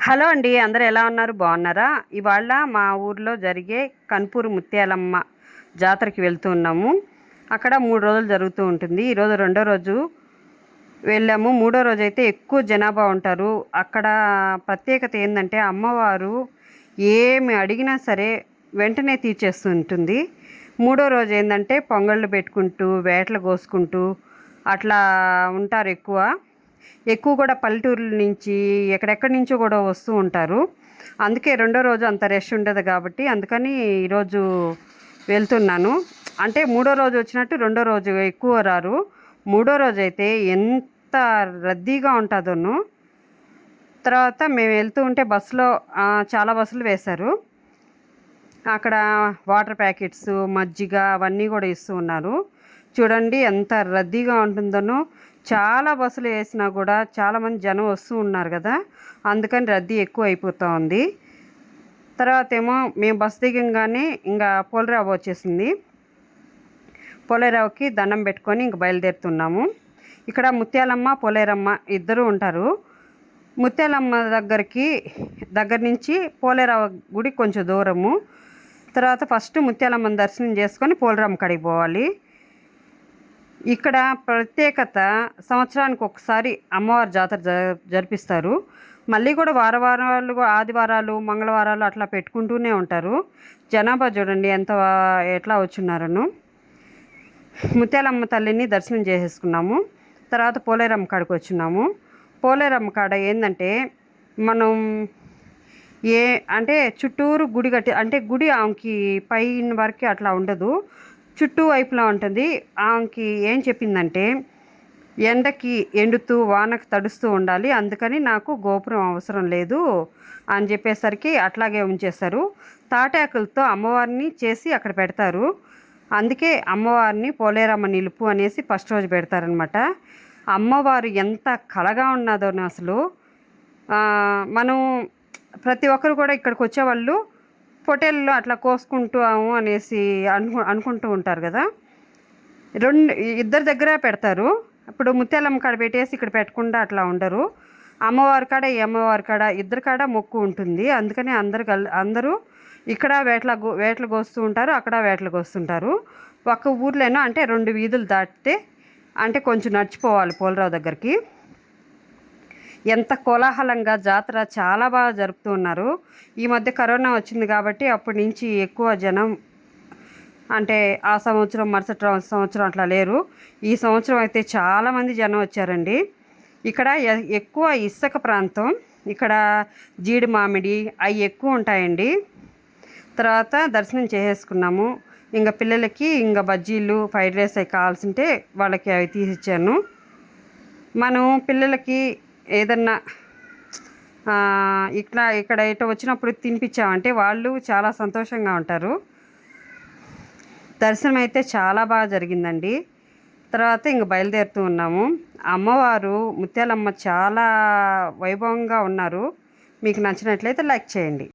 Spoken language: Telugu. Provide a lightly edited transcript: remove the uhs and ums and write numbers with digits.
హలో అండి. అందరూ ఎలా ఉన్నారు? బాగున్నారా? ఇవాళ మా ఊర్లో జరిగే కన్పూరు ముత్యాలమ్మ జాతరకి వెళ్తూ ఉన్నాము. అక్కడ 3 రోజులు జరుగుతూ ఉంటుంది. ఈరోజు రెండో రోజు వెళ్ళాము. మూడో రోజైతే ఎక్కువ జనాభా ఉంటారు. అక్కడ ప్రత్యేకత ఏందంటే అమ్మవారు ఏమి అడిగినా సరే వెంటనే తీర్చేస్తూ ఉంటుంది. మూడో రోజు ఏందంటే పొంగళ్ళు పెట్టుకుంటూ, వేటలు కోసుకుంటూ అట్లా ఉంటారు ఎక్కువ. ఎక్కువ కూడా పల్లెటూర్ల నుంచి ఎక్కడెక్కడి నుంచో కూడా వస్తూ ఉంటారు. అందుకే రెండో రోజు అంత రష్ ఉండదు కాబట్టి అందుకని ఈరోజు వెళ్తున్నాను. అంటే మూడో రోజు వచ్చినట్టు రెండో రోజు ఎక్కువ రారు. మూడో రోజు అయితే ఎంత రద్దీగా ఉంటుందోను. తర్వాత మేము వెళ్తూ ఉంటే బస్సులో చాలా బస్సులు వేశారు. అక్కడ వాటర్ ప్యాకెట్స్, మజ్జిగ అవన్నీ కూడా ఇస్తూ ఉన్నారు. చూడండి ఎంత రద్దీగా ఉంటుందోనో. చాలా బస్సులు వేసినా కూడా చాలామంది జనం వస్తూ ఉన్నారు కదా, అందుకని రద్దీ ఎక్కువ అయిపోతూ ఉంది. తర్వాత ఏమో మేము బస్సు దిగంగానే ఇంకా పోలేరావు వచ్చేసింది. పోలేరావుకి దండం పెట్టుకొని ఇంక బయలుదేరుతున్నాము. ఇక్కడ ముత్యాలమ్మ, పోలేరమ్మ ఇద్దరు ఉంటారు. ముత్యాలమ్మ దగ్గర నుంచి పోలేరావు గుడి కొంచెం దూరము. తర్వాత ఫస్ట్ ముత్యాలమ్మని దర్శనం చేసుకొని పోలేరమ్మ కాడికి పోవాలి. ఇక్కడ ప్రత్యేకత సంవత్సరానికి ఒకసారి అమ్మవారి జాతర జరిపిస్తారు. మళ్ళీ కూడా వారాలు, ఆదివారాలు, మంగళవారాలు అట్లా పెట్టుకుంటూనే ఉంటారు. జనాభా చూడండి ఎట్లా వచ్చున్నారను. ముత్యాలమ్మ తల్లిని దర్శనం చేసేసుకున్నాము. తర్వాత పోలేరమ్మ కాడికి వచ్చినాము. పోలేరమ్మ కాడ ఏంటంటే మనం అంటే చుట్టూరు గుడి కట్టి, అంటే గుడి ఆమెకి పైన వరకు అట్లా ఉండదు, చుట్టూ వైపులా ఉంటుంది. ఆమెకి ఏం చెప్పిందంటే ఎండకి ఎండుతూ వానకు తడుస్తూ ఉండాలి, అందుకని నాకు గోపురం అవసరం లేదు అని చెప్పేసరికి అట్లాగే ఉంచేస్తారు. తాటాకులతో అమ్మవారిని చేసి అక్కడ పెడతారు. అందుకే అమ్మవారిని పోలేరమ్మ నిలుపు అనేసి ఫస్ట్ రోజు పెడతారనమాట. అమ్మవారు ఎంత కళగా ఉన్నదో అసలు. మనం ప్రతి ఒక్కరు కూడా ఇక్కడికి వచ్చేవాళ్ళు పొటేల్లో అట్లా కోసుకుంటాము అనేసి అనుకుంటూ ఉంటారు కదా. ఇద్దరి దగ్గర పెడతారు. ఇప్పుడు ముత్యాలమ్మ కాడ పెట్టేసి ఇక్కడ పెట్టకుండా అట్లా ఉండరు. అమ్మవారి కాడ ఈ అమ్మవారి కాడ ఇద్దరి కాడ మొక్కు ఉంటుంది. అందుకని అందరూ ఇక్కడ వేటలు కోస్తూ ఉంటారు, అక్కడ వేటలు కోస్తుంటారు. ఒక ఊర్లోనో అంటే 2 వీధులు దాటితే, అంటే కొంచెం నడిచిపోవాలి పోలరావు దగ్గరికి. ఎంత కోలాహలంగా జాతర చాలా బాగా జరుపుతూ ఉన్నారు. ఈ మధ్య కరోనా వచ్చింది కాబట్టి అప్పటి నుంచి ఎక్కువ జనం, అంటే ఆ సంవత్సరం మరుసటి సంవత్సరం అట్లా లేరు. ఈ సంవత్సరం అయితే చాలామంది జనం వచ్చారండి. ఇక్కడ ఎక్కువ ఇసుక ప్రాంతం, ఇక్కడ జీడి మామిడి అవి ఎక్కువ ఉంటాయండి. తర్వాత దర్శనం చేసేసుకున్నాము. ఇంకా పిల్లలకి ఇంకా బజ్జీలు, ఫ్రైడ్ రైస్ అవి కావాల్సింటే వాళ్ళకి అవి తీసిచ్చాను. మనం పిల్లలకి ఏదన్నా ఇక్కడ వచ్చినప్పుడు తినిపించామంటే వాళ్ళు చాలా సంతోషంగా ఉంటారు. దర్శనం అయితే చాలా బాగా జరిగిందండి. తర్వాత ఇంక బయలుదేరుతూ ఉన్నాము. అమ్మవారు ముత్యాలమ్మ చాలా వైభవంగా ఉన్నారు. మీకు నచ్చినట్లయితే లైక్ చేయండి.